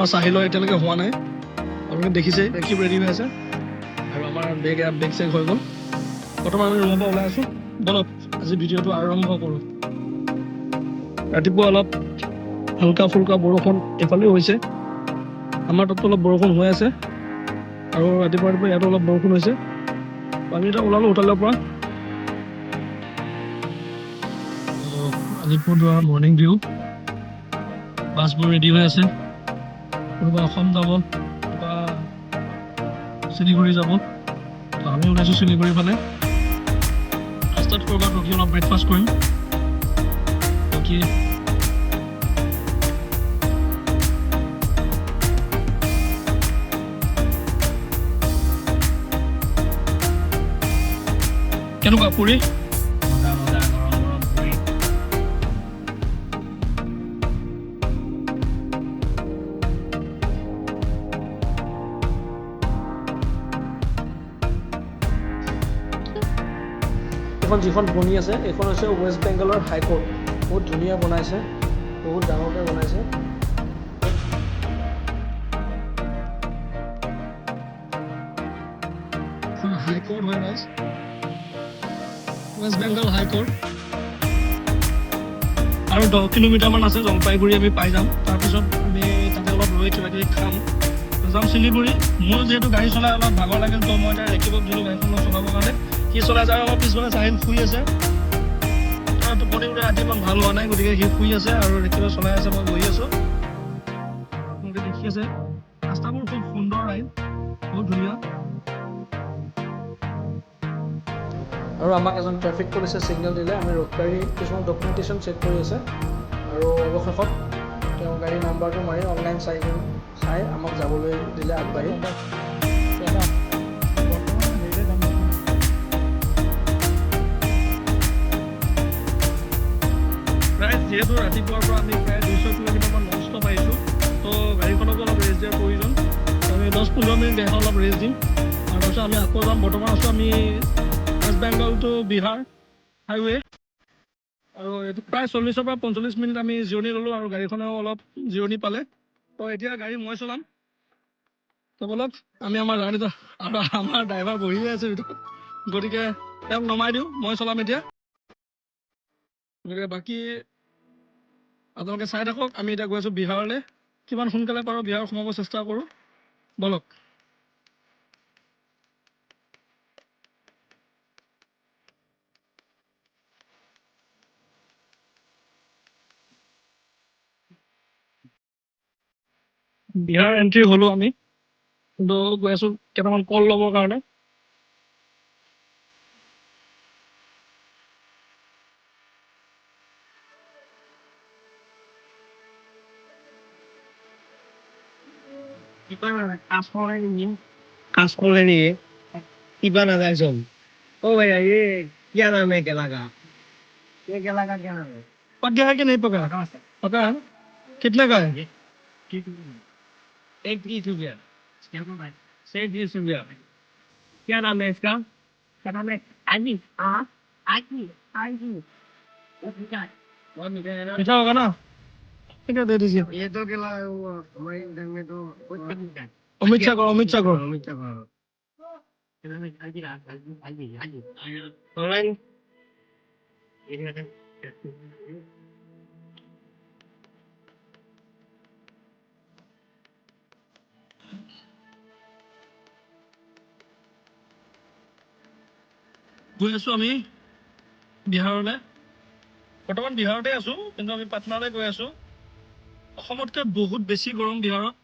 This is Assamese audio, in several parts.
আমাৰ চাহিলৰ এতিয়ালৈকে হোৱা নাই। আপোনালোকে দেখিছে কি ৰেডি হৈ আছে আৰু আমাৰ বেগ চেগ হৈ গ'ল। বৰ্তমান আমি ৰুমৰ পৰা ওলাই আছোঁ। বলক আজি ভিডিঅ'টো আৰম্ভ কৰোঁ। ৰাতিপুৱা অলপ হালকা ফুলকা বৰষুণ এইফালেও হৈছে, আমাৰ তাততো অলপ বৰষুণ হৈ আছে আৰু ৰাতিপুৱা ইয়াতো অলপ বৰষুণ হৈছে। আমি এতিয়া ওলালোঁ হোটেলৰ পৰা। আলিপুৰদুৱাৰ মৰ্ণিং ভিউ, বাছবোৰ ৰেডি হৈ আছে। কোনোবা অসম যাব, কোনোবা শিলিগুৰি যাব। তো আমি ওলাইছোঁ শিলিগুৰিৰ ফালে। ৰাস্তাত ক'ৰবাত ৰখি অলপ ব্ৰেকফাষ্ট কৰিম। বাকী কেনেকুৱা পুৰি? যিখন বনি আছে এইখন হৈছে ৱেষ্ট বেংগলৰ হাইকোৰ্ট। বহুত ধুনীয়া বনাইছে, বহুত ডাঙৰকৈ বনাইছে। হাইকোৰ্ট হয় গাইজ, ৱেষ্ট বেংগল হাইকোৰ্ট। আৰু 10 কিলোমিটাৰমান আছে, জলপাইগুৰি আমি পাই যাম। তাৰপিছত আমি তাতে অলপ ৰৈ কিবা কিবি খাম, যাম শিলিগুৰি। মোৰ যিহেতু গাড়ী চলাই অলপ ভাগৰ লাগিল, তো মই এতিয়া ৰেকিবক দিলোঁ গাড়ীখন চলাবৰ কাৰণে। সি চলাই যায়, আমাৰ পিছফালে চাহিল শুই আছে। তাৰ টোপনি উঠা ৰাতি ইমান ভাল হোৱা নাই, গতিকে সি শুই আছে আৰু ৰেকিব চলাই আছে, মই বহি আছোঁ। আপোনালোকে দেখি আছে ৰাস্তাবোৰ খুব সুন্দৰ, ৰাইড বহুত ধুনীয়া। আৰু আমাক এজন ট্ৰেফিক পুলিচে ছিগনেল দিলে। আমি গাড়ী কিছুমান ডকুমেণ্টেশ্যন চেক কৰি আছে আৰু অৱশেষত তেওঁ গাড়ীৰ নাম্বাৰটো মাৰি অনলাইন চাই আমাক যাবলৈ দিলে আগবাঢ়ি। প্ৰায় যিহেতু ৰাতিপুৱাৰ পৰা আমি প্ৰায় 200 কিলোমিটাৰমান নন ষ্টপ আহিছোঁ, তো গাড়ীখনকো অলপ ৰেষ্ট দিয়াৰ প্ৰয়োজন। আমি 10-15 মিনিট গাড়ীখন অলপ ৰেষ্ট দিম আৰু তাৰপিছত আমি আকৌ যাম। বৰ্তমান আছোঁ আমি west Bengal to Bihar highway, আৰু এইটো প্ৰায় 40 পৰা 45 মিনিট আমি জিৰণি ল'লোঁ আৰু গাড়ীখনেও অলপ জিৰণি পালে। তো এতিয়া গাড়ী মই চলাম। তো বলক আমি আমাৰ জাৰ্ণিটো, আৰু আমাৰ ড্ৰাইভাৰ বহিয়ে আছে ভিতৰত, গতিকে তেওঁক নমাই দিওঁ, মই চলাম এতিয়া। গতিকে বাকী আপোনালোকে চাই থাকক। আমি এতিয়া গৈ আছোঁ বিহাৰলৈ। কিমান সোনকালে পাৰোঁ বিহাৰ সোমাব চেষ্টা কৰোঁ, বলক। বিহাৰ এণ্ট্ৰি হ'লোঁ আমি, কিন্তু গৈ আছোঁ কেইটামান কল ল'বৰ কাৰণে। कांसफोर है नहीं इबान आ जाए सब। ओ भैया ये क्या नाम है केला का? ये केला का क्या नाम है? पक गया है कि नहीं पका? पका है। कितने का है? एक 30 रुपया। से 30 रुपया। क्या नाम है इसका? क्या नाम है? आजी। हाँ आजी आजी। बहुत मीठा है ना? मीठा होगा ना? ठीक है, दे दीजिए। ये तो केला वो हमारे इधर में तो बहुत मीठा है। अमित शाह करो, अमित शाह करो। अमित शाह करो। ऑनलाइन গৈ আছোঁ আমি বিহাৰলৈ। বৰ্তমান বিহাৰতে আছোঁ, কিন্তু আমি পাটনালৈ গৈ আছোঁ। অসমতকৈ বহুত বেছি গৰম বিহাৰত।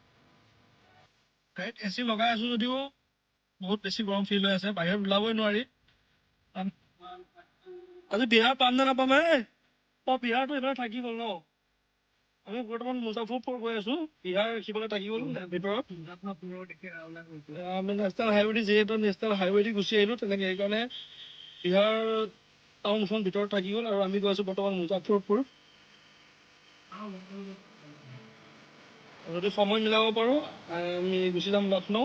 গাড়ীত AC লগাই আছোঁ যদিও বহুত বেছি গৰম ফিল হৈ আছে, বাহিৰত ওলাবই নোৱাৰি। আজি বিহাৰ পাম নে নাপাম? বিহাৰটো এইবাৰ থাকি গ'ল ন। আমি বৰ্তমান মুজাফৰপুৰ গৈ আছোঁ, বিহাৰ সিফালে থাকি গ'ল ভিতৰত। আমি নেশ্যনেল হাইৱে যিহেতু নেশ্যনেল হাইৱে গুচি আহিলোঁ, তেনেকৈ সেইকাৰণে বিহাৰ টাউনখন ভিতৰত থাকি গ'ল আৰু আমি গৈ আছোঁ বৰ্তমান মুজাফৰপুৰ। যদি সময় মিলাব পাৰোঁ আমি গুচি যাম লক্ষ্ণৌ।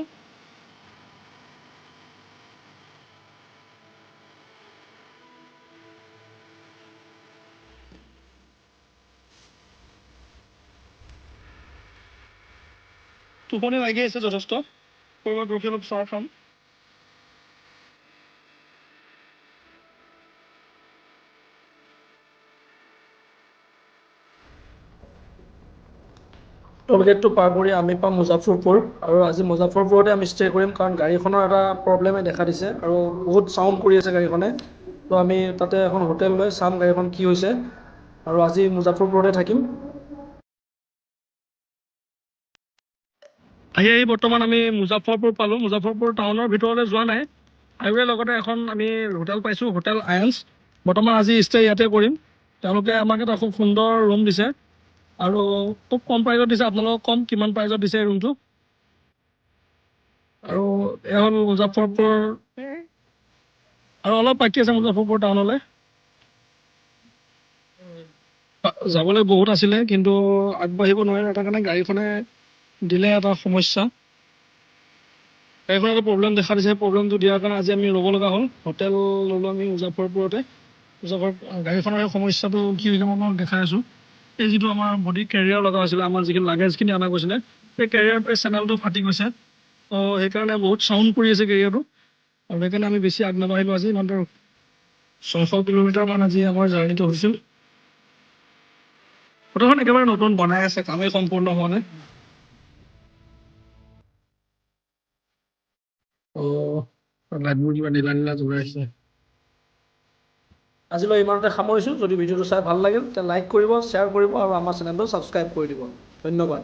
টোপনি লাগি আছে যথেষ্ট ক'ৰবাত ৰখি অলপ চাহ খাম টোলগেটটো পাৰ কৰি আমি পাম মুজাফৰপুৰ আৰু আজি মুজাফৰপুৰতে আমি ষ্টে কৰিম কাৰণ গাড়ীখনৰ এটা প্ৰব্লেমে দেখা দিছে আৰু বহুত চাউণ্ড কৰি আছে গাড়ীখনে তো আমি তাতে এখন হোটেল লৈ চাম গাড়ীখন কি হৈছে আৰু আজি মুজাফৰপুৰতে থাকিম আহি বৰ্তমান আমি মুজাফৰপুৰ পালোঁ মুজাফৰপুৰ টাউনৰ ভিতৰলৈ যোৱা নাই হাইৱেৰ লগতে এখন আমি হোটেল পাইছোঁ হোটেল আয়েন্স বৰ্তমান আজি ষ্টে ইয়াতে কৰিম তেওঁলোকে আমাক এটা খুব সুন্দৰ ৰুম দিছে আৰু খুব কম প্ৰাইজত দিছে আপোনালোকক কম কিমান প্ৰাইজত দিছে এই ৰুমটো আৰু এয়া হ'ল মুজাফৰপুৰ আৰু অলপ বাকী আছে মুজাফৰপুৰ টাউনলৈ যাবলৈ বহুত আছিলে কিন্তু আগবাঢ়িব নোৱাৰে এটা কাৰণে গাড়ীখনে দিলে এটা সমস্যা গাড়ীখনে এটা প্ৰব্লেম দেখা দিছে প্ৰব্লেমটো দিয়াৰ কাৰণে আজি আমি ৰ'ব লগা হ'ল হোটেল ল'লোঁ আমি মুজাফৰপুৰতে গাড়ীখনৰ এই সমস্যাটো কি হৈছে মই আপোনাক দেখাই আছোঁ এই যিটো আমাৰ বডি কেৰিয়াৰ লগা হৈছিলে আমাৰ যিখিনি লাগেজখিনি অনা গৈছিলে সেই কেৰিয়াৰটো এই চেনেলটো ফাটি গৈছে তো সেইকাৰণে বহুত চাউণ্ড কৰি আছে কেৰিয়াৰটো আৰু সেইকাৰণে আমি বেছি আগ নাবাঢ়িলোঁ আজি ইমানটো 600 কিলোমিটাৰমান আজি আমাৰ জাৰ্ণিটো হৈছিল ফটোখন একেবাৰে নতুন বনাই আছে কামেই সম্পূৰ্ণ হোৱা নাই লাইটবোৰ কিবা নীলা নীলা জ্বলাই আছে আজিলৈ ইমানতে সামৰিছোঁ যদি ভিডিঅ'টো চাই ভাল লাগিল তেতিয়া লাইক কৰিব শ্বেয়াৰ কৰিব আৰু আমাৰ চেনেলটো ছাবস্ক্ৰাইব কৰি দিব ধন্যবাদ